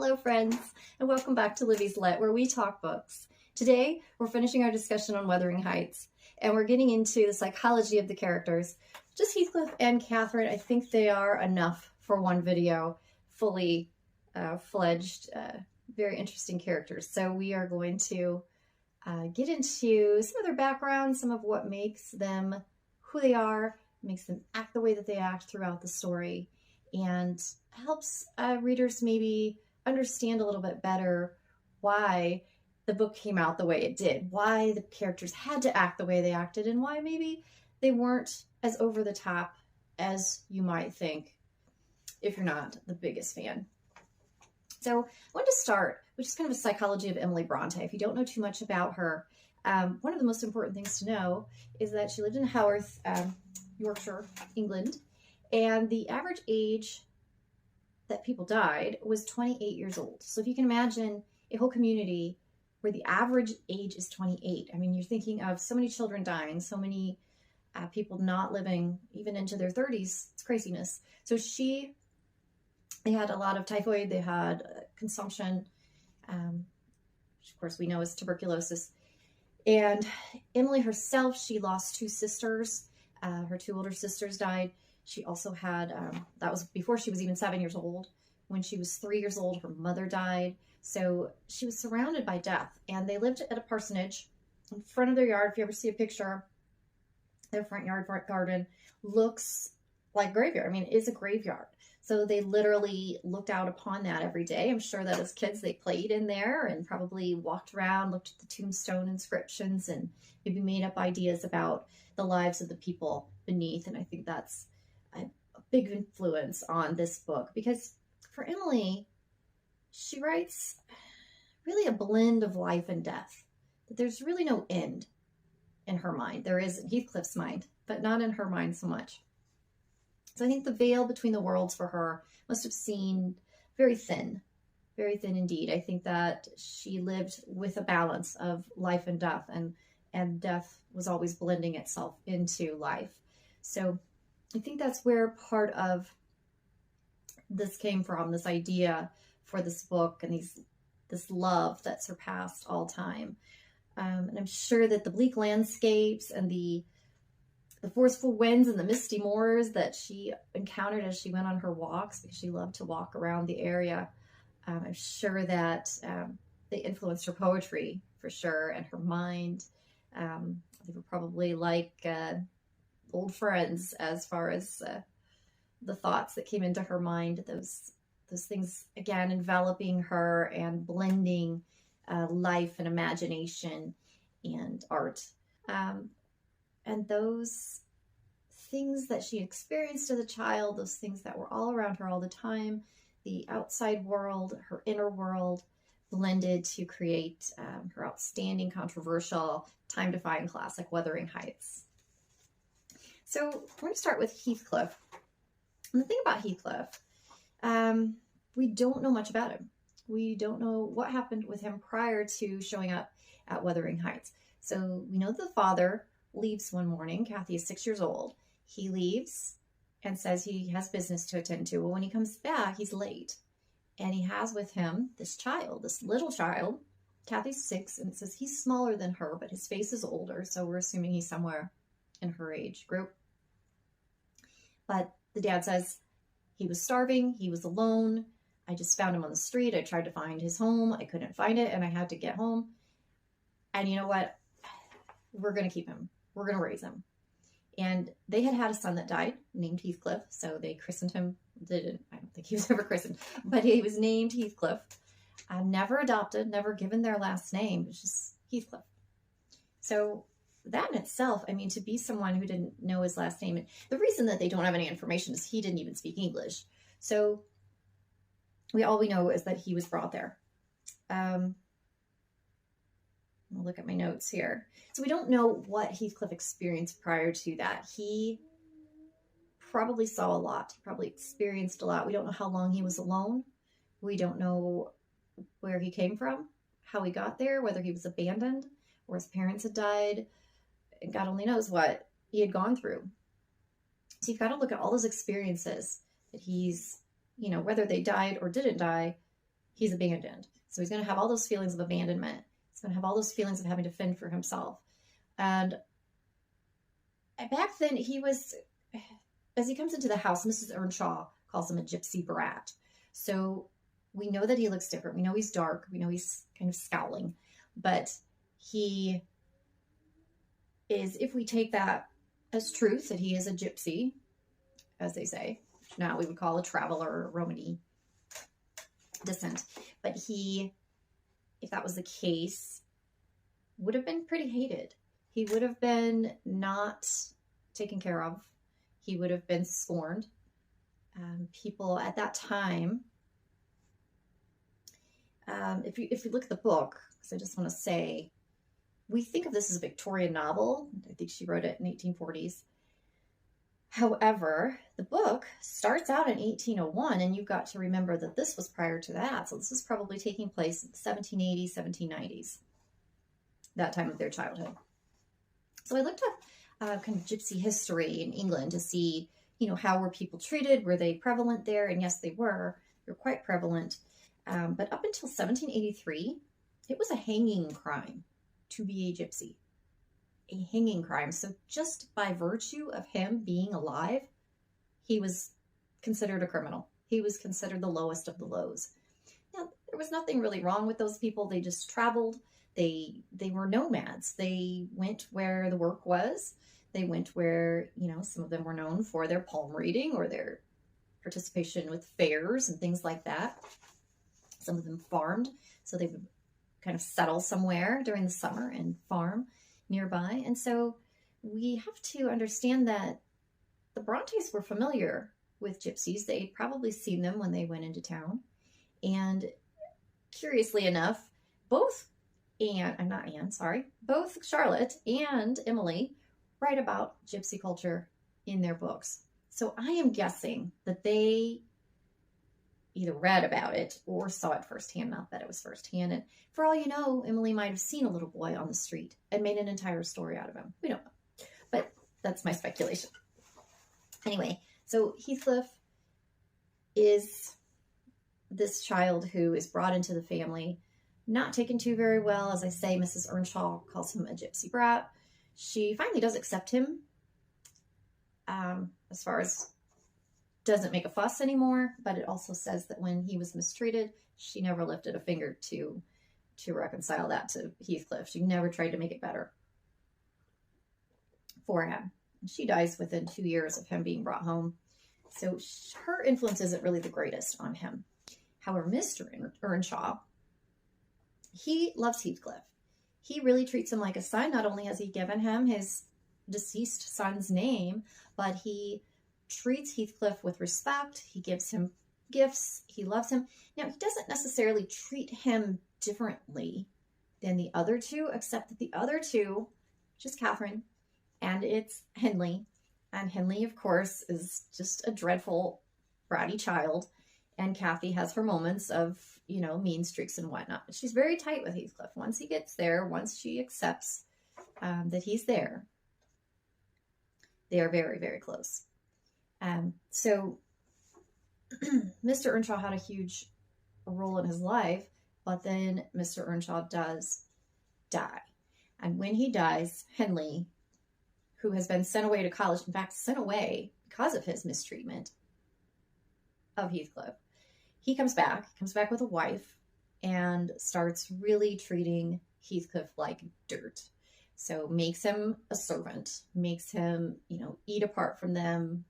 Hello friends, and welcome back to Livy's Let, where we talk books. Today, we're finishing our discussion on Wuthering Heights, and we're getting into the psychology of the characters. Just Heathcliff and Catherine, I think they are enough for one video, fully fledged, very interesting characters. So we are going to get into some of their background, some of what makes them who they are, makes them act the way that they act throughout the story, and helps readers maybe understand a little bit better why the book came out the way it did, why the characters had to act the way they acted, and why maybe they weren't as over the top as you might think if you're not the biggest fan. So I want to start with just kind of a psychology of Emily Bronte. If you don't know too much about her, one of the most important things to know is that she lived in Haworth, Yorkshire, England, and the average age that people died was 28 years old. So if you can imagine a whole community where the average age is 28, I mean, you're thinking of so many children dying, so many people not living even into their 30s. It's craziness. So they had a lot of typhoid, they had consumption, which of course we know is tuberculosis. And Emily herself, she lost two sisters. Her two older sisters died. She also had, that was before she was even 7 years old. When she was 3 years old, her mother died. So she was surrounded by death. And they lived at a parsonage in front of their yard. If you ever see a picture, their front yard, front garden looks like graveyard. I mean, it is a graveyard. So they literally looked out upon that every day. I'm sure that as kids, they played in there and probably walked around, looked at the tombstone inscriptions, and maybe made up ideas about the lives of the people beneath. And I think that's a big influence on this book, because for Emily, she writes really a blend of life and death. That there's really no end in her mind. There is in Heathcliff's mind, but not in her mind so much. So I think the veil between the worlds for her must have seemed very thin indeed. I think that she lived with a balance of life and death, and death was always blending itself into life. So I think that's where part of this came from, this idea for this book and this love that surpassed all time. And I'm sure that the bleak landscapes and the forceful winds and the misty moors that she encountered as she went on her walks, because she loved to walk around the area, I'm sure that they influenced her poetry for sure, and her mind. They were probably like old friends as far as the thoughts that came into her mind, those things, again, enveloping her and blending life and imagination and art. And those things that she experienced as a child, those things that were all around her all the time, the outside world, her inner world, blended to create her outstanding, controversial, time-defying classic, Wuthering Heights. So we're going to start with Heathcliff. And the thing about Heathcliff, we don't know much about him. We don't know what happened with him prior to showing up at Wuthering Heights. So we know the father leaves one morning. Kathy is 6 years old. He leaves and says he has business to attend to. Well, when he comes back, he's late. And he has with him this child, this little child. Kathy's 6, and it says he's smaller than her, but his face is older. So we're assuming he's somewhere in her age group. But the dad says he was starving. He was alone. I just found him on the street. I tried to find his home. I couldn't find it, and I had to get home. And you know what? We're going to keep him. We're going to raise him. And they had a son that died named Heathcliff. So they christened him. I don't think he was ever christened, but he was named Heathcliff. Never adopted, never given their last name. It's just Heathcliff. So that in itself, I mean, to be someone who didn't know his last name, and the reason that they don't have any information is he didn't even speak English. So all we know is that he was brought there. I'll look at my notes here. So we don't know what Heathcliff experienced prior to that. He probably saw a lot. He probably experienced a lot. We don't know how long he was alone. We don't know where he came from, how he got there, whether he was abandoned or his parents had died. And God only knows what he had gone through. So you've got to look at all those experiences that he's, whether they died or didn't die, he's abandoned. So he's going to have all those feelings of abandonment. He's going to have all those feelings of having to fend for himself. And back then, as he comes into the house, Mrs. Earnshaw calls him a gypsy brat. So we know that he looks different. We know he's dark. We know he's kind of scowling. But he is, if we take that as truth, that he is a gypsy, as they say, which now we would call a traveler or Romany descent. But he, if that was the case, would have been pretty hated. He would have been not taken care of. He would have been scorned. People at that time, if you look at the book, because I just want to say, we think of this as a Victorian novel. I think she wrote it in 1840s. However, the book starts out in 1801, and you've got to remember that this was prior to that. So this was probably taking place in the 1780s, 1790s, that time of their childhood. So I looked up kind of gypsy history in England to see, how were people treated? Were they prevalent there? And yes, they were. They were quite prevalent. But up until 1783, it was a hanging crime to be a gypsy. A hanging crime. So just by virtue of him being alive, he was considered a criminal. He was considered the lowest of the lows. Now, there was nothing really wrong with those people. They just traveled. They were nomads. They went where the work was. They went where, some of them were known for their palm reading or their participation with fairs and things like that. Some of them farmed, so they would kind of settle somewhere during the summer and farm nearby. And so we have to understand that the Brontes were familiar with gypsies. They'd probably seen them when they went into town. And curiously enough, both Charlotte and Emily write about gypsy culture in their books. So I am guessing that they either read about it or saw it firsthand, not that it was firsthand. And for all you know, Emily might have seen a little boy on the street and made an entire story out of him. We don't know, but that's my speculation. Anyway, so Heathcliff is this child who is brought into the family, not taken to very well. As I say, Mrs. Earnshaw calls him a gypsy brat. She finally does accept him, as far as doesn't make a fuss anymore, but it also says that when he was mistreated, she never lifted a finger to reconcile that to Heathcliff. She never tried to make it better for him. She dies within 2 years of him being brought home. So her influence isn't really the greatest on him. However, Mr. Earnshaw, he loves Heathcliff. He really treats him like a son. Not only has he given him his deceased son's name, but he treats Heathcliff with respect. He gives him gifts. He loves him. Now, he doesn't necessarily treat him differently than the other two, except that the other two, which is Catherine, and it's Henley. And Henley, of course, is just a dreadful, bratty child. And Kathy has her moments of, mean streaks and whatnot. But she's very tight with Heathcliff. Once he gets there, once she accepts that he's there, they are very, very close. So Mr. Earnshaw had a huge role in his life, but then Mr. Earnshaw does die. And when he dies, Henley, who has been sent away to college, in fact, sent away because of his mistreatment of Heathcliff, he comes back with a wife and starts really treating Heathcliff like dirt. So makes him a servant, makes him, eat apart from them.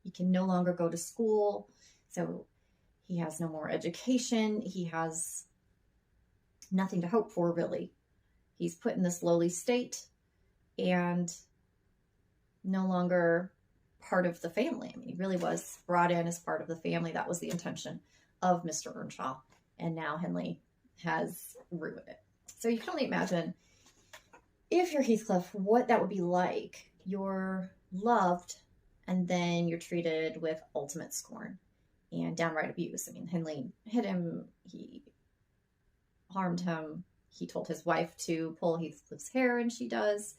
He can no longer go to school. So he has no more education. He has nothing to hope for, really. He's put in this lowly state and no longer part of the family. I mean, he really was brought in as part of the family. That was the intention of Mr. Earnshaw. And now Henley has ruined it. So you can only imagine, if you're Heathcliff, what that would be like. You're loved, and then you're treated with ultimate scorn and downright abuse. I mean, Henley hit him. He harmed him. He told his wife to pull Heathcliff's hair, and she does.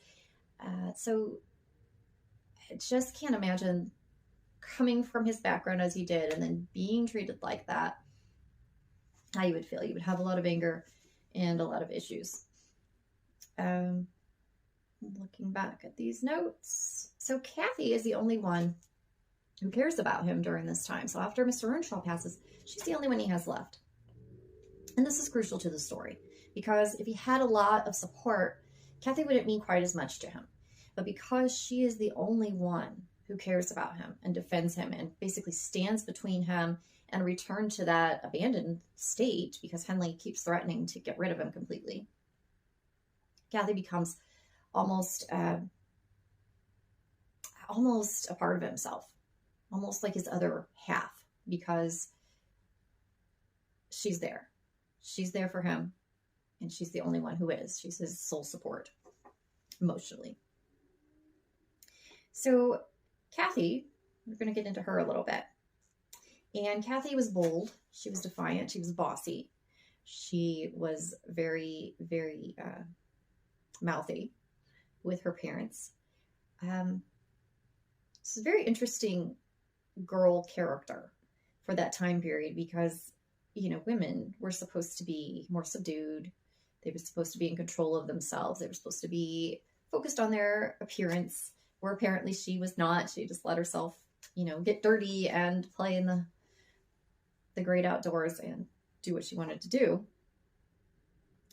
So I just can't imagine coming from his background as he did and then being treated like that. how you would feel. You would have a lot of anger and a lot of issues. Looking back at these notes. So Kathy is the only one who cares about him during this time. So after Mr. Earnshaw passes, she's the only one he has left. And this is crucial to the story, because if he had a lot of support, Kathy wouldn't mean quite as much to him. But because she is the only one who cares about him and defends him and basically stands between him and a return to that abandoned state, because Henley keeps threatening to get rid of him completely, Kathy becomes almost a part of himself, almost like his other half, because she's there. She's there for him, and she's the only one who is. She's his sole support emotionally. So Kathy, we're going to get into her a little bit. And Kathy was bold. She was defiant. She was bossy. She was very, very mouthy with her parents. It's a very interesting girl character for that time period, because, you know, women were supposed to be more subdued. They were supposed to be in control of themselves. They were supposed to be focused on their appearance, where apparently she was not. She just let herself, you know, get dirty and play in the great outdoors and do what she wanted to do.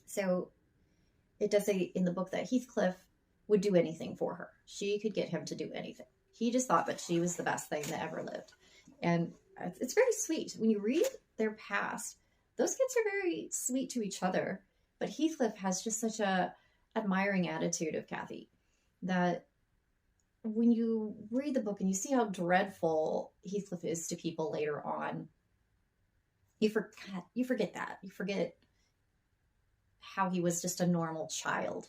So it does say in the book that Heathcliff would do anything for her. She could get him to do anything. He just thought that she was the best thing that ever lived. And it's very sweet. When you read their past, those kids are very sweet to each other. But Heathcliff has just such a admiring attitude of Kathy that when you read the book and you see how dreadful Heathcliff is to people later on, you forget that. You forget how he was just a normal child.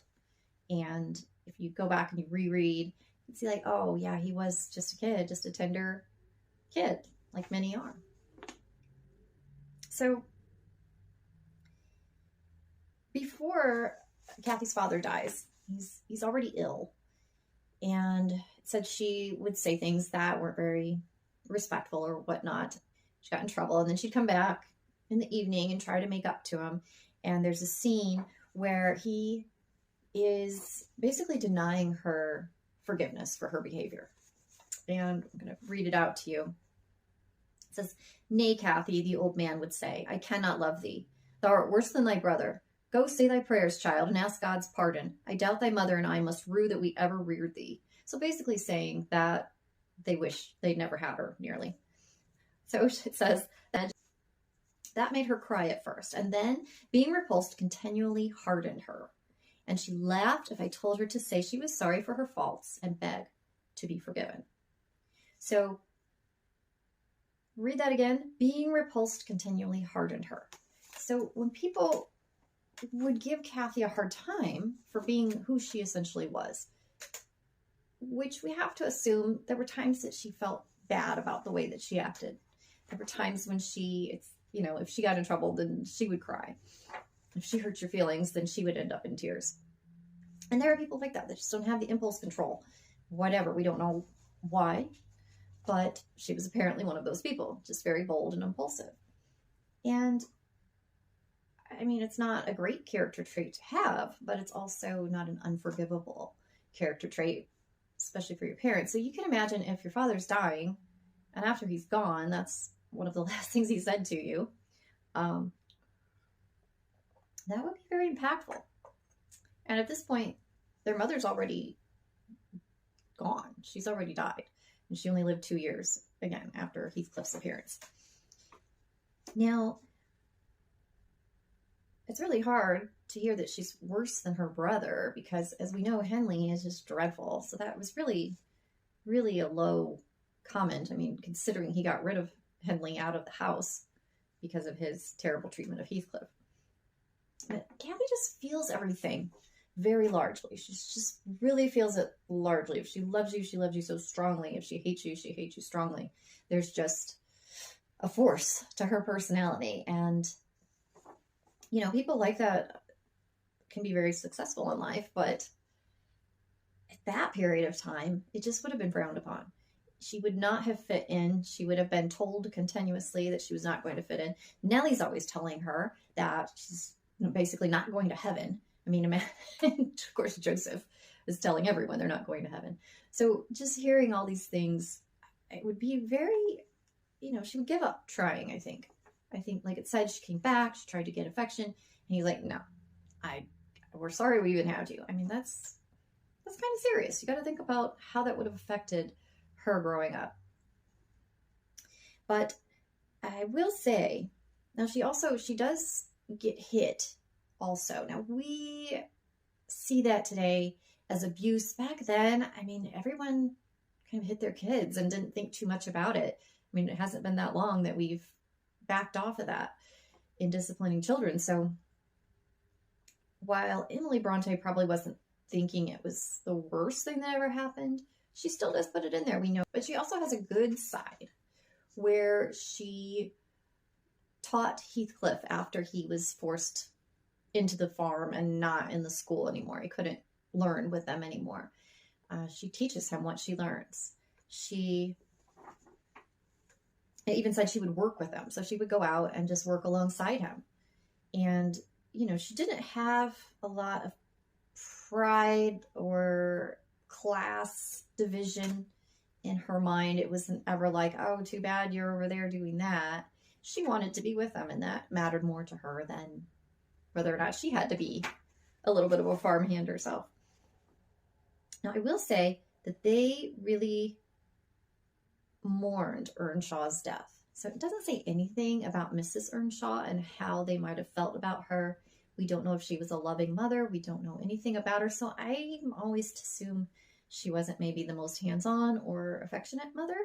And if you go back and you reread, you see like, oh yeah, he was just a kid, just a tender kid, like many are. So before Kathy's father dies, he's already ill. And it said she would say things that weren't very respectful or whatnot. She got in trouble, and then she'd come back in the evening and try to make up to him. And there's a scene where he is basically denying her forgiveness for her behavior. And I'm going to read it out to you. It says, "Nay, Kathy," the old man would say, "I cannot love thee. Thou art worse than thy brother. Go say thy prayers, child, and ask God's pardon. I doubt thy mother and I must rue that we ever reared thee." So basically saying that they wish they'd never had her, nearly. So it says that made her cry at first, and then being repulsed continually hardened her. And she laughed if I told her to say she was sorry for her faults and beg to be forgiven. So read that again. Being repulsed continually hardened her. So when people would give Kathy a hard time for being who she essentially was, which we have to assume there were times that she felt bad about the way that she acted. There were times when if she got in trouble, then she would cry. If she hurt your feelings, then she would end up in tears. And there are people like that just don't have the impulse control. Whatever, we don't know why, but she was apparently one of those people, just very bold and impulsive. And I mean, it's not a great character trait to have, but it's also not an unforgivable character trait, especially for your parents. So you can imagine if your father's dying, and after he's gone, that's one of the last things he said to you. That would be very impactful. And at this point, their mother's already gone. She's already died. And she only lived 2 years, again, after Heathcliff's appearance. Now, it's really hard to hear that she's worse than her brother, because as we know, Henley is just dreadful. So that was really, really a low comment. I mean, considering he got rid of Henley out of the house because of his terrible treatment of Heathcliff. But Kathy just feels everything very largely. She just really feels it largely. If she loves you so strongly. If she hates you strongly. There's just a force to her personality. And, you know, people like that can be very successful in life, but at that period of time, it just would have been frowned upon. she would not have fit in. She would have been told continuously that she was not going to fit in. Nellie's always telling her that she's basically not going to heaven. I mean, of course, Joseph is telling everyone they're not going to heaven. So just hearing all these things, it would be very, she would give up trying, I think. I think, like it said, she came back, she tried to get affection, and he's like, no, we're sorry we even had you. I mean, that's kind of serious. You got to think about how that would have affected her growing up. But I will say, now she does get hit also. Now we see that today as abuse. Back then, I mean, everyone kind of hit their kids and didn't think too much about it. I mean, it hasn't been that long that we've backed off of that in disciplining children. So while Emily Bronte probably wasn't thinking it was the worst thing that ever happened, she still does put it in there, we know. But she also has a good side where she taught Heathcliff after he was forced into the farm and not in the school anymore. He couldn't learn with them anymore. She teaches him what she learns. She even said she would work with him. So she would go out and just work alongside him. And, she didn't have a lot of pride or class division in her mind. It wasn't ever like, oh, too bad you're over there doing that. She wanted to be with them, and that mattered more to her than whether or not she had to be a little bit of a farmhand herself. Now, I will say that they really mourned Earnshaw's death. So it doesn't say anything about Mrs. Earnshaw and how they might have felt about her. We don't know if she was a loving mother. We don't know anything about her. So I'm always to assume she wasn't maybe the most hands-on or affectionate mother.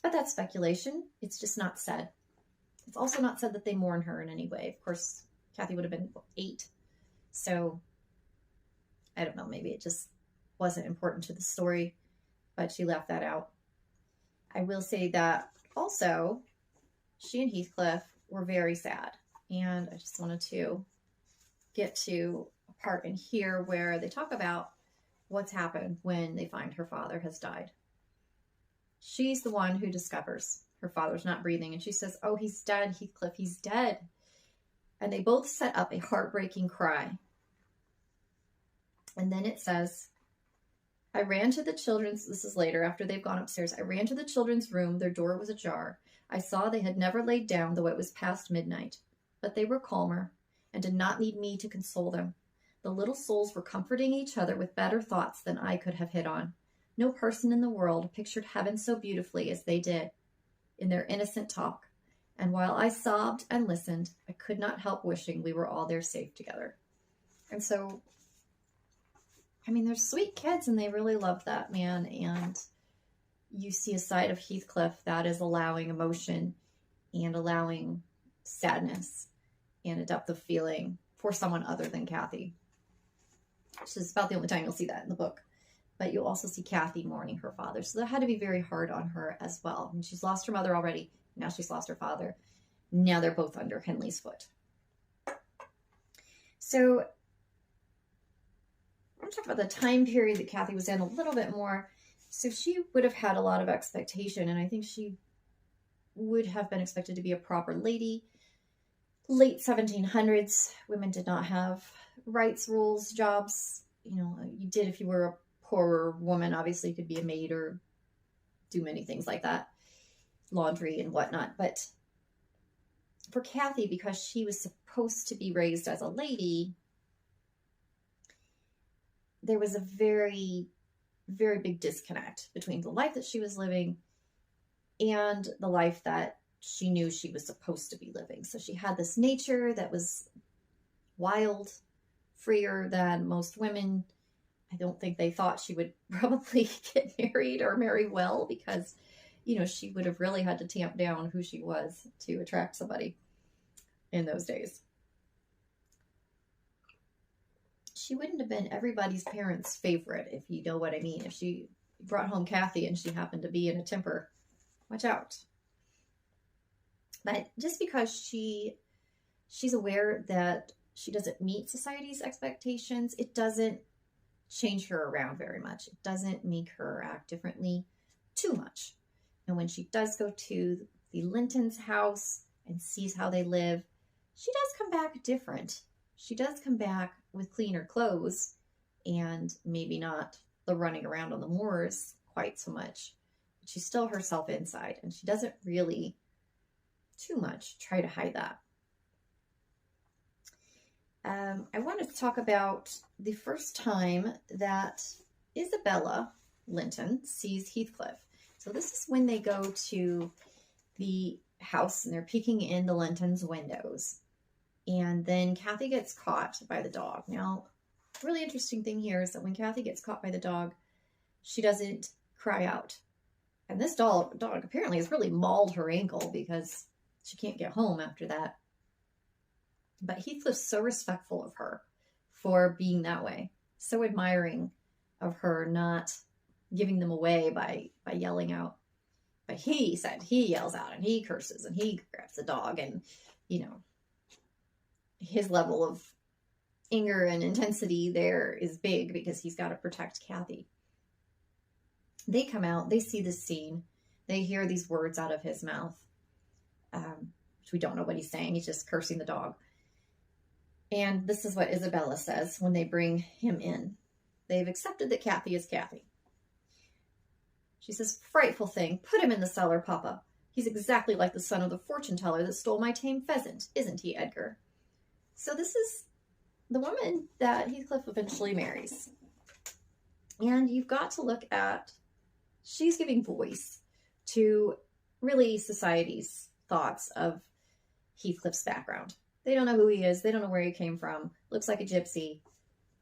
But that's speculation. It's just not said. It's also not said that they mourn her in any way. Of course, Kathy would have been 8. So I don't know. Maybe it just wasn't important to the story, but she left that out. I will say that also she and Heathcliff were very sad. And I just wanted to get to a part in here where they talk about what's happened when they find her father has died. She's the one who discovers her father's not breathing. And she says, oh, he's dead, Heathcliff, he's dead. And they both set up a heartbreaking cry. And then it says, I ran to the children's, this is later after they've gone upstairs. I ran to the children's room. Their door was ajar. I saw they had never laid down, though it was past midnight. But they were calmer and did not need me to console them. The little souls were comforting each other with better thoughts than I could have hit on. No person in the world pictured heaven so beautifully as they did in their innocent talk. And while I sobbed and listened, I could not help wishing we were all there safe together. And so, I mean, they're sweet kids and they really love that man. And you see a side of Heathcliff that is allowing emotion and allowing sadness and a depth of feeling for someone other than Kathy. Which is about the only time you'll see that in the book. But you'll also see Kathy mourning her father. So that had to be very hard on her as well. I mean, she's lost her mother already. Now she's lost her father. Now they're both under Henley's foot. So I'm going to talk about the time period that Kathy was in a little bit more. So she would have had a lot of expectation, and I think she would have been expected to be a proper lady. Late 1700s, women did not have rights, rules, jobs. You know, you did if you were a poorer woman. Obviously, you could be a maid or do many things like that, laundry and whatnot. But for Kathy, because she was supposed to be raised as a lady, there was a very, very big disconnect between the life that she was living and the life that she knew she was supposed to be living. So she had this nature that was wild, freer than most women. I don't think they thought she would probably get married or marry well because, you know, she would have really had to tamp down who she was to attract somebody in those days. She wouldn't have been everybody's parents' favorite, if you know what I mean. If she brought home Kathy and she happened to be in a temper, watch out. But just because she's aware that she doesn't meet society's expectations, it doesn't change her around very much. It doesn't make her act differently too much. And when she does go to the Linton's house and sees how they live, she does come back different. She does come back with cleaner clothes and maybe not the running around on the moors quite so much. But she's still herself inside, and she doesn't really too much try to hide that. I wanted to talk about the first time that Isabella Linton sees Heathcliff. So this is when they go to the house and they're peeking in the Lintons' windows. And then Kathy gets caught by the dog. Now, really interesting thing here is that when Kathy gets caught by the dog, she doesn't cry out. And this dog apparently has really mauled her ankle because she can't get home after that. But Heathcliff's so respectful of her for being that way, so admiring of her not giving them away by yelling out. But he said he yells out and he curses and he grabs the dog, and, you know, his level of anger and intensity there is big because he's got to protect Kathy. They come out, they see this scene, they hear these words out of his mouth, which we don't know what he's saying. He's just cursing the dog. And this is what Isabella says when they bring him in. They've accepted that Kathy is Kathy. She says, "Frightful thing. Put him in the cellar, Papa. He's exactly like the son of the fortune teller that stole my tame pheasant, isn't he, Edgar?" So this is the woman that Heathcliff eventually marries. And you've got to look at, she's giving voice to really society's thoughts of Heathcliff's background. They don't know who he is. They don't know where he came from. Looks like a gypsy.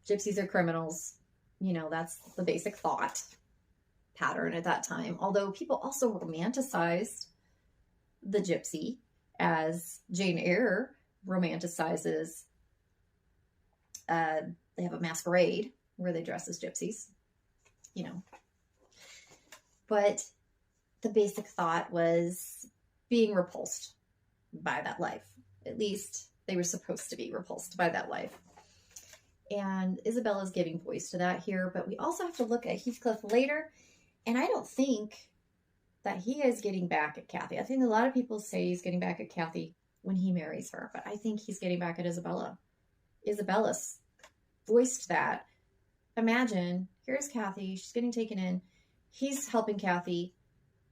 Gypsies are criminals. You know, that's the basic thought pattern at that time. Although people also romanticized the gypsy, as Jane Eyre romanticizes. They have a masquerade where they dress as gypsies, you know. But the basic thought was being repulsed by that life. At least they were supposed to be repulsed by that life. And Isabella's giving voice to that here, but we also have to look at Heathcliff later, and I don't think that he is getting back at Kathy. I think a lot of people say he's getting back at Kathy when he marries her, but I think he's getting back at Isabella. Isabella's voiced that. Imagine, here's Kathy, she's getting taken in, he's helping Kathy,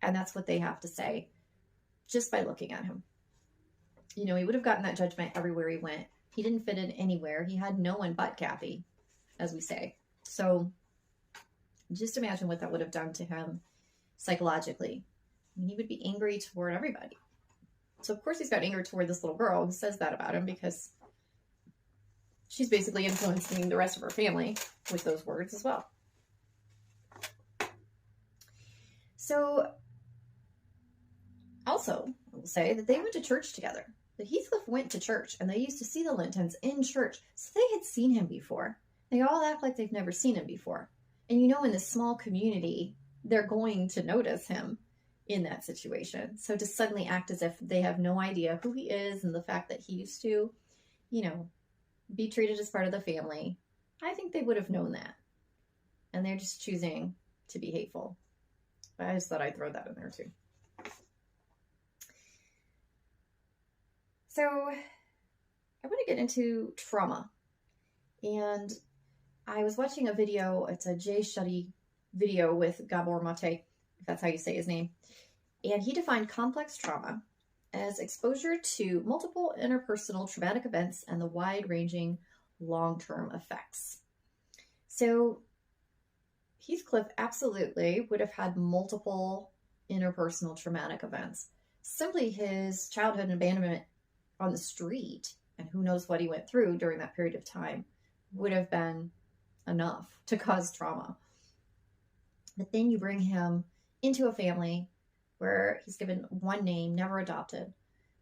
and that's what they have to say just by looking at him. You know, he would have gotten that judgment everywhere he went. He didn't fit in anywhere. He had no one but Kathy, as we say. So just imagine what that would have done to him psychologically. I mean, he would be angry toward everybody. So of course he's got anger toward this little girl who says that about him, because she's basically influencing the rest of her family with those words as well. So also, I will say that they went to church together. That Heathcliff went to church, and they used to see the Lintons in church. So they had seen him before. They all act like they've never seen him before. And you know, in this small community, they're going to notice him in that situation. So to suddenly act as if they have no idea who he is and the fact that he used to, you know, be treated as part of the family, I think they would have known that. And they're just choosing to be hateful. But I just thought I'd throw that in there too. So I want to get into trauma. And I was watching a video. It's a Jay Shetty video with Gabor Mate, if that's how you say his name. And he defined complex trauma as exposure to multiple interpersonal traumatic events and the wide-ranging long-term effects. So Heathcliff absolutely would have had multiple interpersonal traumatic events. Simply his childhood and abandonment on the street, and who knows what he went through during that period of time, would have been enough to cause trauma. But then you bring him into a family where he's given one name, never adopted,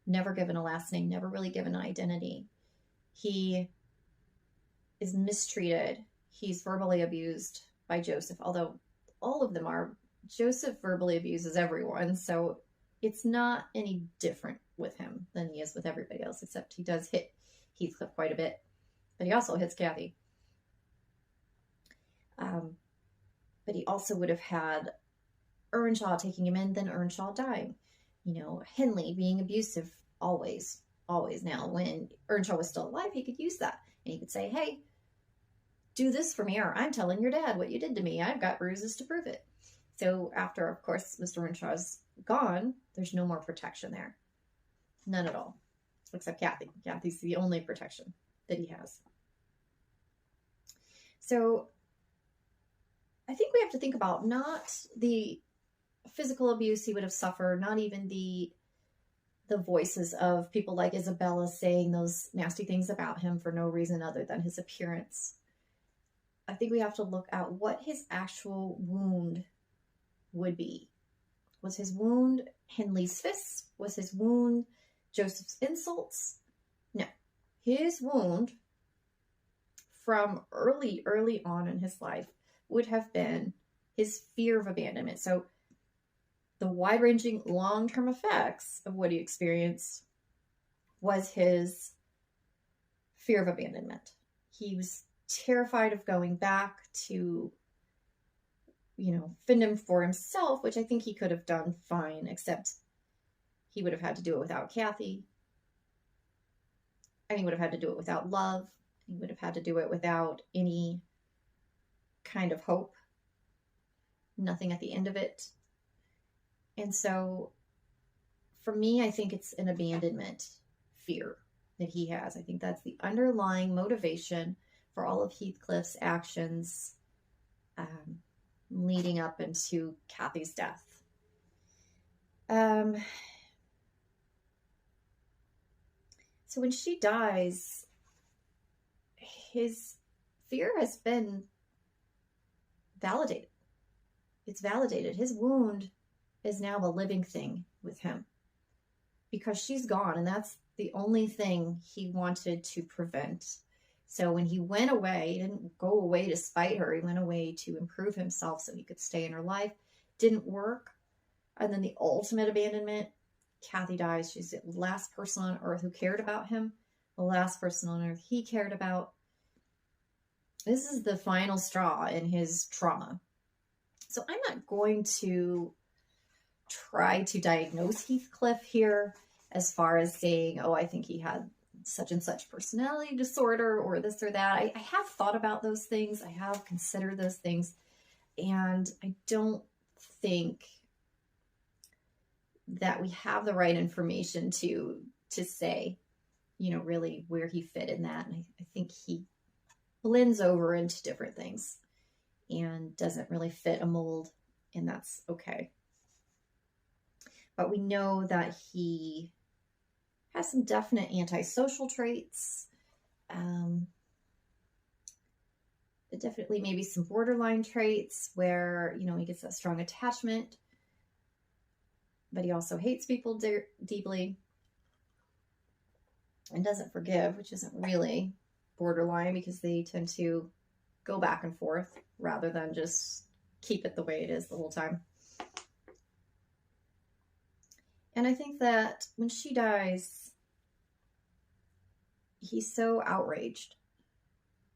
never given a last name, never really given an identity. He is mistreated. He's verbally abused by Joseph, although all of them are. Joseph verbally abuses everyone, so it's not any different with him than he is with everybody else, except he does hit Heathcliff quite a bit, but he also hits Kathy. But he also would have had Earnshaw taking him in, then Earnshaw dying. Henley being abusive always, always. Now, when Earnshaw was still alive, he could use that. And he could say, hey, do this for me, or I'm telling your dad what you did to me. I've got bruises to prove it. So after, of course, Mr. Earnshaw's gone, there's no more protection there. None at all. Except Kathy. Kathy's the only protection that he has. So I think we have to think about not the physical abuse he would have suffered, not even the voices of people like Isabella saying those nasty things about him for no reason other than his appearance. I think we have to look at what his actual wound would be. Was his wound Henley's fists? Was his wound Joseph's insults? No. His wound from early on in his life would have been his fear of abandonment. So the wide-ranging long-term effects of what he experienced was his fear of abandonment. He was terrified of going back to, fend him for himself, which I think he could have done fine, except he would have had to do it without Kathy. And he would have had to do it without love. He would have had to do it without any kind of hope. Nothing at the end of it. And so, for me, I think it's an abandonment fear that he has. I think that's the underlying motivation for all of Heathcliff's actions leading up into Kathy's death. So when she dies, his fear has been validated. It's validated. His wound is now a living thing with him because she's gone, and that's the only thing he wanted to prevent. So when he went away, he didn't go away to spite her. He went away to improve himself so he could stay in her life. Didn't work. And then the ultimate abandonment, Kathy dies. She's the last person on earth who cared about him, the last person on earth he cared about. This is the final straw in his trauma. So I'm not going to try to diagnose Heathcliff here as far as saying, oh, I think he had such and such personality disorder or this or that. I have thought about those things. I have considered those things. And I don't think that we have the right information to say, really where he fit in that. And I think he blends over into different things and doesn't really fit a mold, and that's okay. But we know that he has some definite antisocial traits. Definitely maybe some borderline traits where, he gets that strong attachment, but he also hates people deeply and doesn't forgive, which isn't really borderline because they tend to go back and forth rather than just keep it the way it is the whole time. And I think that when she dies, he's so outraged.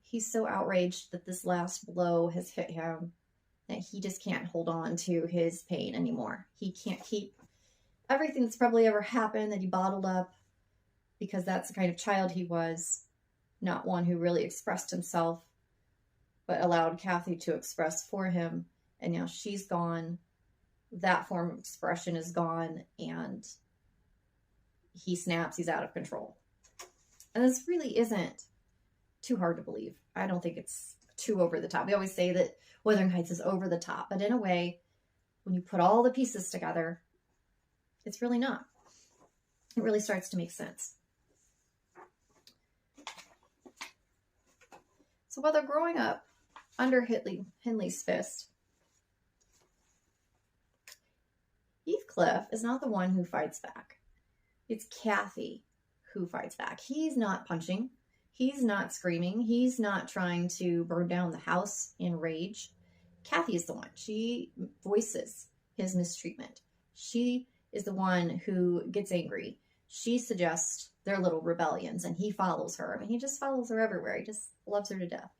He's so outraged that this last blow has hit him that he just can't hold on to his pain anymore. He can't keep everything that's probably ever happened that he bottled up because that's the kind of child he was, not one who really expressed himself, but allowed Kathy to express for him. And now she's gone. That form of expression is gone, and he snaps. He's out of control. And this really isn't too hard to believe. I don't think it's too over the top. We always say that Wuthering Heights is over the top, but in a way, when you put all the pieces together, it's really not. It really starts to make sense. So whether growing up under Henley's fist, Heathcliff is not the one who fights back. It's Kathy who fights back. He's not punching. He's not screaming. He's not trying to burn down the house in rage. Kathy is the one. She voices his mistreatment. She is the one who gets angry. She suggests their little rebellions, and he follows her. I mean, he just follows her everywhere. He just loves her to death.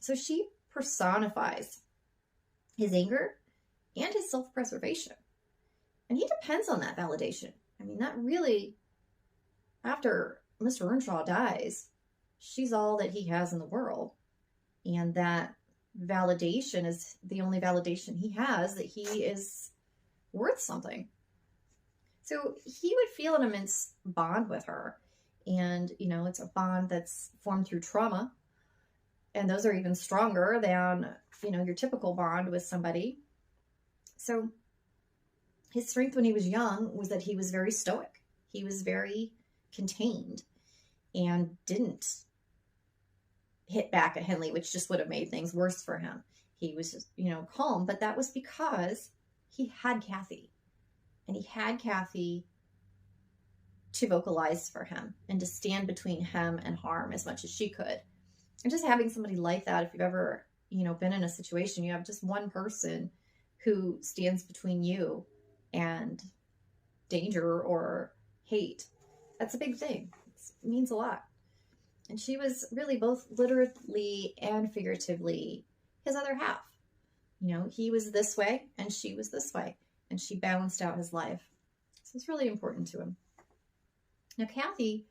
So she personifies his anger and his self-preservation. And he depends on that validation. I mean, that really, after Mr. Earnshaw dies, she's all that he has in the world. And that validation is the only validation he has that he is worth something. So he would feel an immense bond with her. And, you know, it's a bond that's formed through trauma. And those are even stronger than, you know, your typical bond with somebody. So his strength when he was young was that he was very stoic. He was very contained and didn't hit back at Henley, which just would have made things worse for him. He was just, you know, calm, but that was because he had Kathy. And he had Kathy to vocalize for him and to stand between him and harm as much as she could. And just having somebody like that, if you've ever, you know, been in a situation, you have just one person who stands between you and danger or hate. That's a big thing. It means a lot. And she was really both literally and figuratively his other half. You know, he was this way and she was this way. And she balanced out his life. So it's really important to him. Now, Kathy,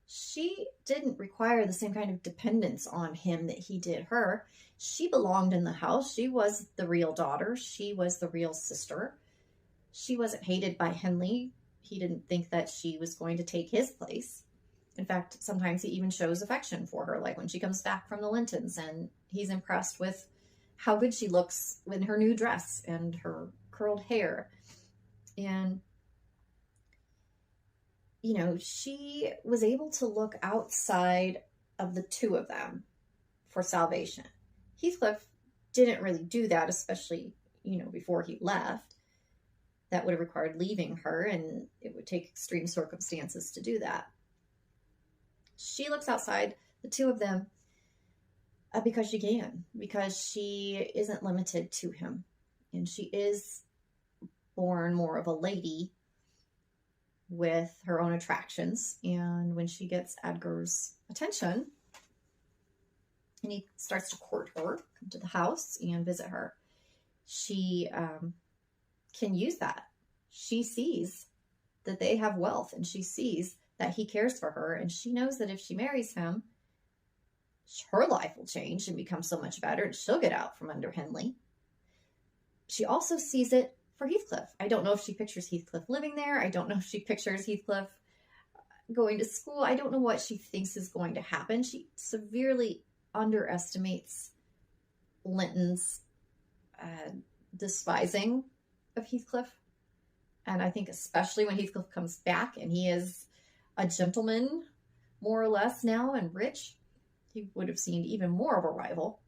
she didn't require the same kind of dependence on him that he did her. She belonged in the house. She was the real daughter. She was the real sister. She wasn't hated by Henley. He didn't think that she was going to take his place. In fact, sometimes he even shows affection for her, like when she comes back from the Lintons and he's impressed with how good she looks in her new dress and her curled hair. And, you know, she was able to look outside of the two of them for salvation. Heathcliff didn't really do that, especially, you know, before he left. That would have required leaving her, and it would take extreme circumstances to do that. She looks outside the two of them because she can, because she isn't limited to him. And she is born more of a lady with her own attractions. And when she gets Edgar's attention and he starts to court her, come to the house and visit her, she can use that. She sees that they have wealth and she sees that he cares for her. And she knows that if she marries him, her life will change and become so much better, and she'll get out from under Henley. She also sees it for Heathcliff. I don't know if she pictures Heathcliff living there. I don't know if she pictures Heathcliff going to school. I don't know what she thinks is going to happen. She severely underestimates Linton's despising of Heathcliff. And I think especially when Heathcliff comes back and he is a gentleman, more or less now, and rich, he would have seemed even more of a rival.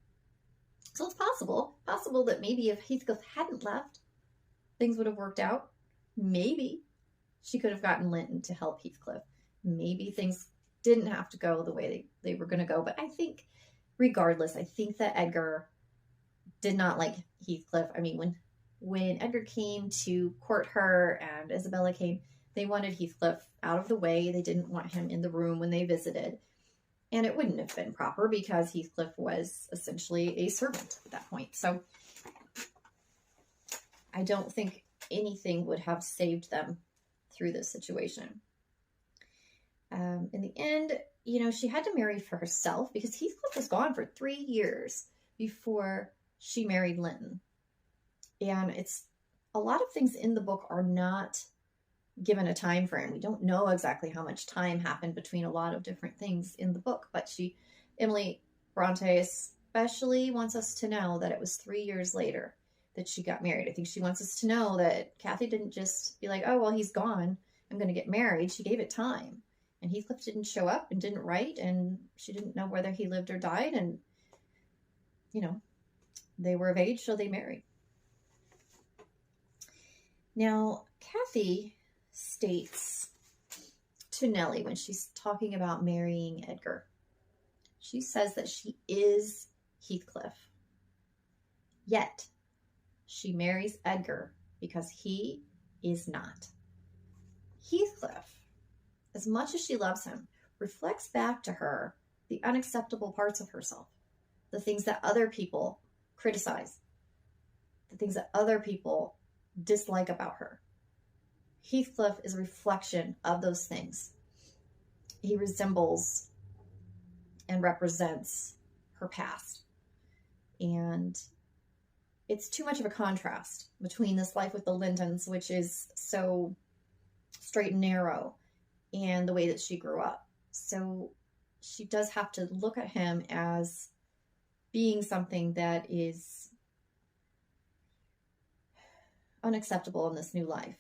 So it's possible that maybe if Heathcliff hadn't left, things would have worked out. Maybe she could have gotten Linton to help Heathcliff. Maybe things didn't have to go the way they were going to go. But I think, regardless, I think that Edgar did not like Heathcliff. I mean, when Edgar came to court her and Isabella came, they wanted Heathcliff out of the way. They didn't want him in the room when they visited. And it wouldn't have been proper because Heathcliff was essentially a servant at that point. So I don't think anything would have saved them through this situation. In the end, you know, she had to marry for herself because Heathcliff was gone for 3 years before she married Linton. And it's a lot of things in the book are not given a time frame. We don't know exactly how much time happened between a lot of different things in the book, but Emily Bronte especially wants us to know that it was 3 years later that she got married. I think she wants us to know that Kathy didn't just be like, oh, well, he's gone, I'm going to get married. She gave it time. And Heathcliff didn't show up and didn't write, and she didn't know whether he lived or died. And, you know, they were of age, so they married. Now, Kathy states to Nellie when she's talking about marrying Edgar, she says that she is Heathcliff. Yet, she marries Edgar because he is not. Heathcliff, as much as she loves him, reflects back to her the unacceptable parts of herself, the things that other people criticize, the things that other people dislike about her. Heathcliff is a reflection of those things. He resembles and represents her past. And it's too much of a contrast between this life with the Lintons, which is so straight and narrow, and the way that she grew up. So she does have to look at him as being something that is unacceptable in this new life.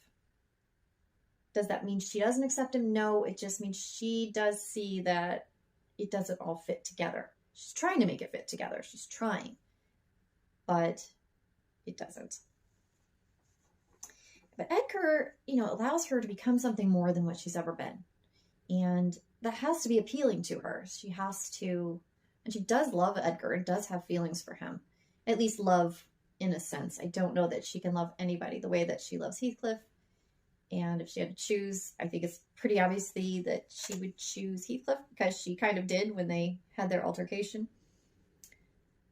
Does that mean she doesn't accept him? No, it just means she does see that it doesn't all fit together. She's trying to make it fit together. She's trying, but it doesn't. But Edgar, allows her to become something more than what she's ever been. And that has to be appealing to her. She has to, and she does love Edgar and does have feelings for him. At least love in a sense. I don't know that she can love anybody the way that she loves Heathcliff. And if she had to choose, I think it's pretty obviously that she would choose Heathcliff, because she kind of did when they had their altercation.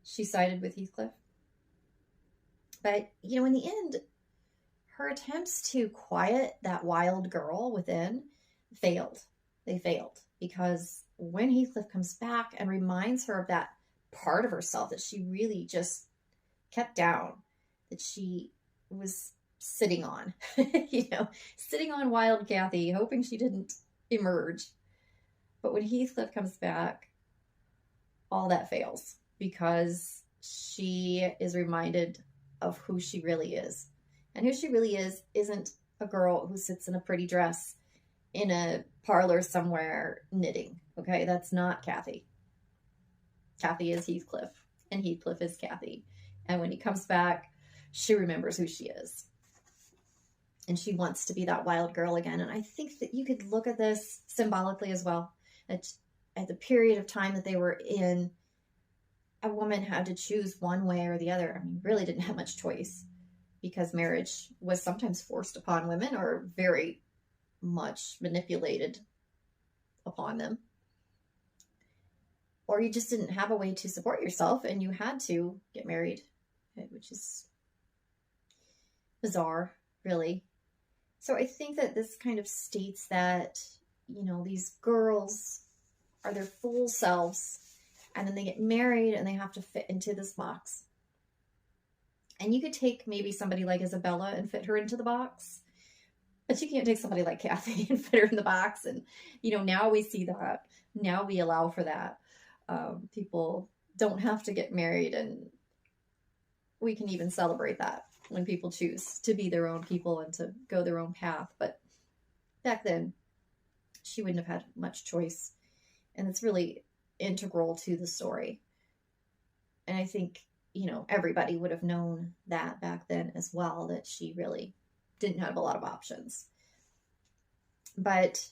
She sided with Heathcliff. But, in the end, her attempts to quiet that wild girl within failed. They failed, because when Heathcliff comes back and reminds her of that part of herself that she really just kept down, that she was sitting on, sitting on wild Kathy, hoping she didn't emerge. But when Heathcliff comes back, all that fails, because she is reminded of who she really is. And who she really is isn't a girl who sits in a pretty dress in a parlor somewhere knitting. Okay, that's not Kathy. Kathy is Heathcliff, and Heathcliff is Kathy. And when he comes back, she remembers who she is. And she wants to be that wild girl again. And I think that you could look at this symbolically as well. At the period of time that they were in, a woman had to choose one way or the other. I mean, really didn't have much choice, because marriage was sometimes forced upon women or very much manipulated upon them. Or you just didn't have a way to support yourself and you had to get married, which is bizarre, really. So I think that this kind of states that, these girls are their full selves, and then they get married and they have to fit into this box. And you could take maybe somebody like Isabella and fit her into the box, but you can't take somebody like Kathy and fit her in the box. And, now we see that. Now we allow for that. People don't have to get married, and we can even celebrate that when people choose to be their own people and to go their own path. But back then, she wouldn't have had much choice. And it's really integral to the story. And I think, everybody would have known that back then as well, that she really didn't have a lot of options. But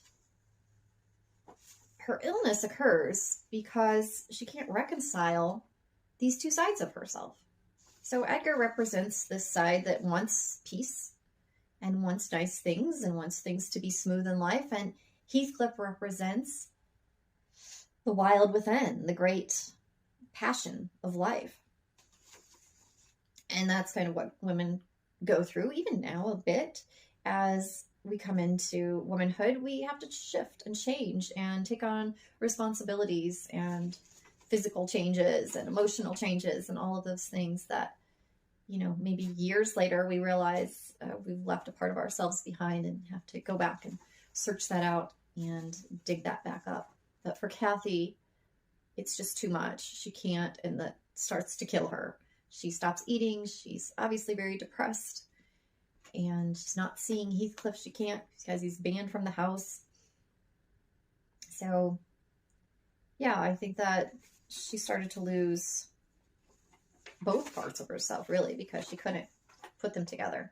her illness occurs because she can't reconcile these two sides of herself. So Edgar represents this side that wants peace and wants nice things and wants things to be smooth in life. And Heathcliff represents the wild within, the great passion of life. And that's kind of what women go through, even now a bit. As we come into womanhood, we have to shift and change and take on responsibilities and physical changes and emotional changes and all of those things that, maybe years later we realize we've left a part of ourselves behind and have to go back and search that out and dig that back up. But for Kathy, it's just too much. She can't, and that starts to kill her. She stops eating. She's obviously very depressed, and she's not seeing Heathcliff. She can't, because he's banned from the house. So, yeah, I think that she started to lose both parts of herself, really, because she couldn't put them together.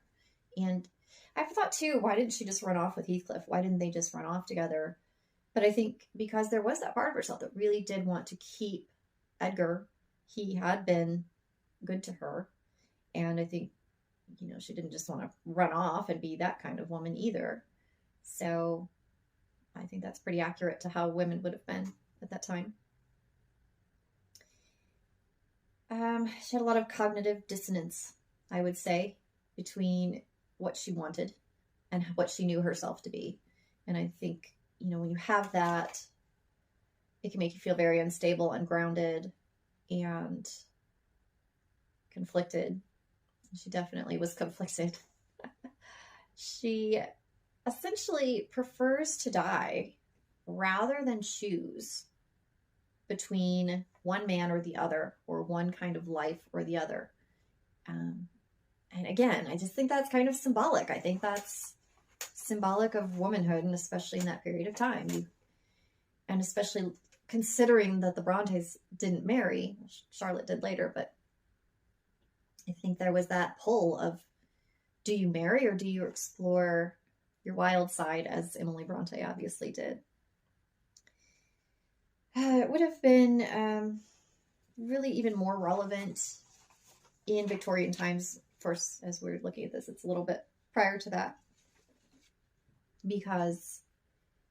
And I've thought, too, why didn't she just run off with Heathcliff? Why didn't they just run off together? But I think because there was that part of herself that really did want to keep Edgar. He had been good to her. And I think, she didn't just want to run off and be that kind of woman either. So I think that's pretty accurate to how women would have been at that time. She had a lot of cognitive dissonance. I would say, between what she wanted and what she knew herself to be. And I think, when you have that, it can make you feel very unstable, ungrounded, and conflicted. She definitely was conflicted. She essentially prefers to die rather than choose between one man or the other, or one kind of life or the other. And again, I just think that's kind of symbolic. I think that's symbolic of womanhood, and especially in that period of time. And especially considering that the Brontes didn't marry. Charlotte did later, but I think there was that pull of, do you marry or do you explore your wild side, as Emily Bronte obviously did? It would have been really even more relevant in Victorian times. First, as we're looking at this, it's a little bit prior to that, because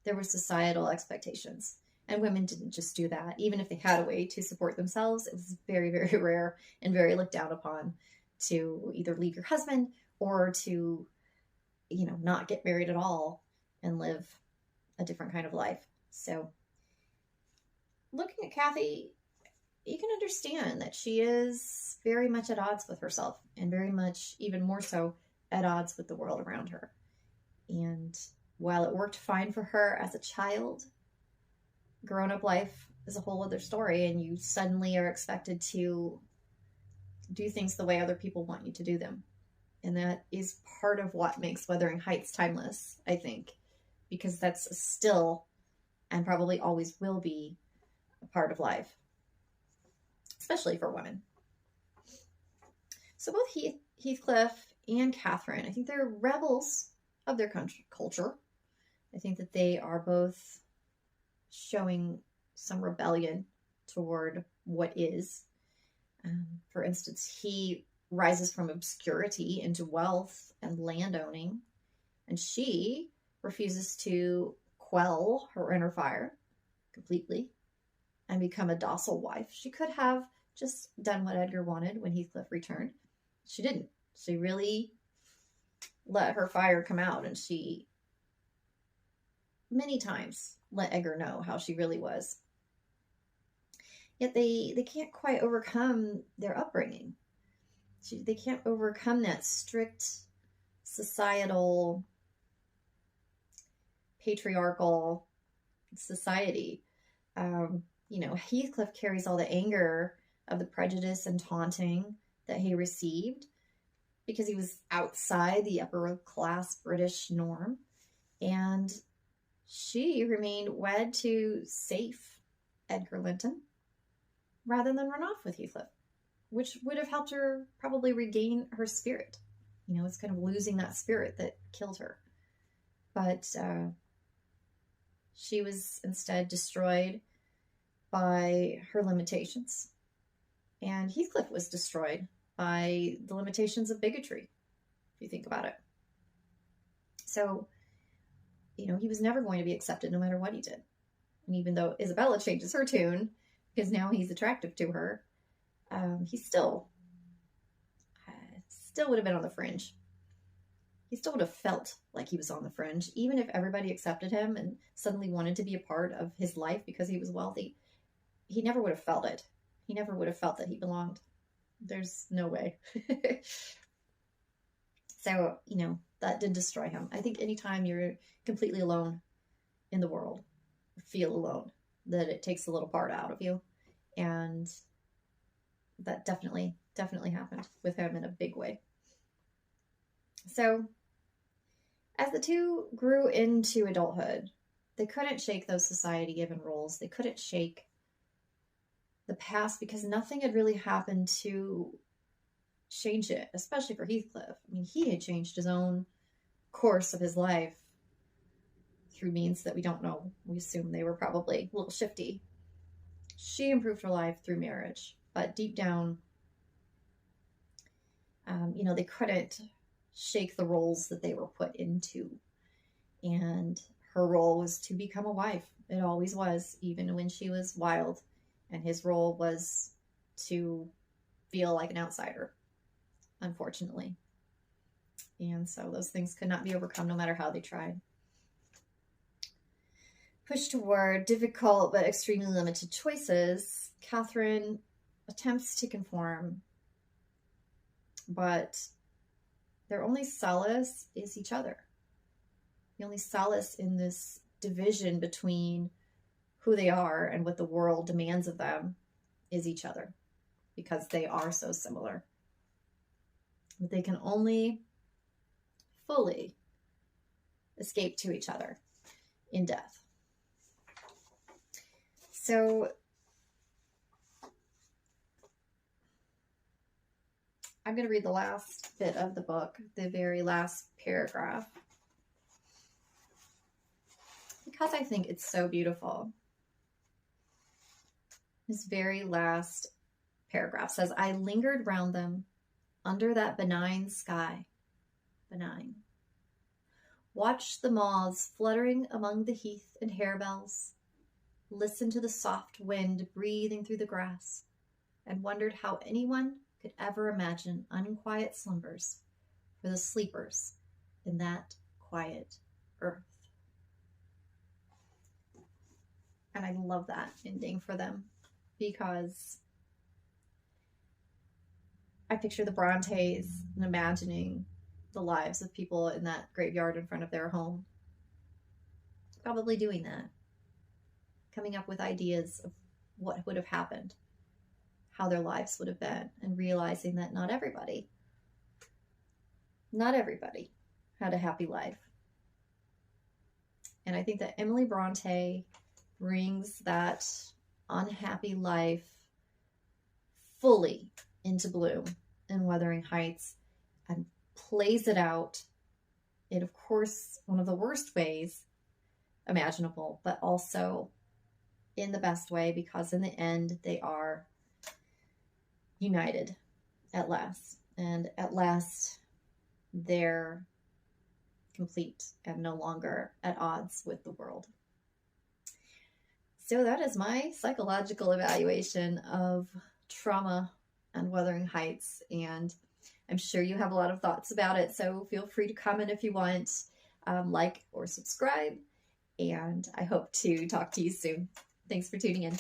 there were societal expectations, and women didn't just do that. Even if they had a way to support themselves, it was very, very rare and very looked down upon to either leave your husband or to, not get married at all and live a different kind of life. So looking at Kathy, you can understand that she is very much at odds with herself, and very much, even more so, at odds with the world around her. And while it worked fine for her as a child, grown-up life is a whole other story, and you suddenly are expected to do things the way other people want you to do them. And that is part of what makes Wuthering Heights timeless, I think, because that's still, and probably always will be, a part of life, especially for women. So both Heathcliff and Catherine, I think they're rebels of their culture. I think that they are both showing some rebellion toward what is. For instance, he rises from obscurity into wealth and landowning, and she refuses to quell her inner fire completely and become a docile wife. She could have just done what Edgar wanted when Heathcliff returned. She didn't. She really let her fire come out, and she many times let Edgar know how she really was. Yet they can't quite overcome their upbringing. They can't overcome that strict societal, patriarchal society. Heathcliff carries all the anger of the prejudice and taunting that he received because he was outside the upper class British norm. And she remained wed to safe Edgar Linton rather than run off with Heathcliff, which would have helped her probably regain her spirit. It's kind of losing that spirit that killed her. But she was instead destroyed by her limitations. And Heathcliff was destroyed by the limitations of bigotry, if you think about it. So, he was never going to be accepted no matter what he did. And even though Isabella changes her tune, because now he's attractive to her, he still would have been on the fringe. He still would have felt like he was on the fringe, even if everybody accepted him and suddenly wanted to be a part of his life because he was wealthy. He never would have felt it. He never would have felt that he belonged. There's no way. So, that did destroy him. I think anytime you're completely alone in the world, feel alone, that it takes a little part out of you. And that definitely happened with him in a big way. So, as the two grew into adulthood, they couldn't shake those society-given roles. They couldn't shake the past because nothing had really happened to change it, especially for Heathcliff. I mean, he had changed his own course of his life through means that we don't know. We assume they were probably a little shifty. She improved her life through marriage, but deep down, they couldn't shake the roles that they were put into. And her role was to become a wife. It always was, even when she was wild. And his role was to feel like an outsider. unfortunately. And so those things could not be overcome no matter how they tried. Pushed toward difficult but extremely limited choices, Catherine attempts to conform, but their only solace is each other. The only solace in this division between who they are and what the world demands of them is each other, because they are so similar. But they can only fully escape to each other in death. So I'm going to read the last bit of the book, the very last paragraph, because I think it's so beautiful. This very last paragraph says, I lingered round them under that benign sky. Benign. Watched the moths fluttering among the heath and harebells, listened to the soft wind breathing through the grass, and wondered how anyone could ever imagine unquiet slumbers for the sleepers in that quiet earth. And I love that ending for them, because I picture the Brontes and imagining the lives of people in that graveyard in front of their home, probably doing that, coming up with ideas of what would have happened, how their lives would have been, and realizing that not everybody had a happy life. And I think that Emily Bronte brings that unhappy life fully into bloom in Wuthering Heights and plays it out in, of course, one of the worst ways imaginable, but also in the best way, because in the end they are united at last. And at last they're complete and no longer at odds with the world. So that is my psychological evaluation of trauma and Wuthering Heights, and I'm sure you have a lot of thoughts about it, so feel free to comment if you want, like or subscribe, and I hope to talk to you soon. Thanks for tuning in.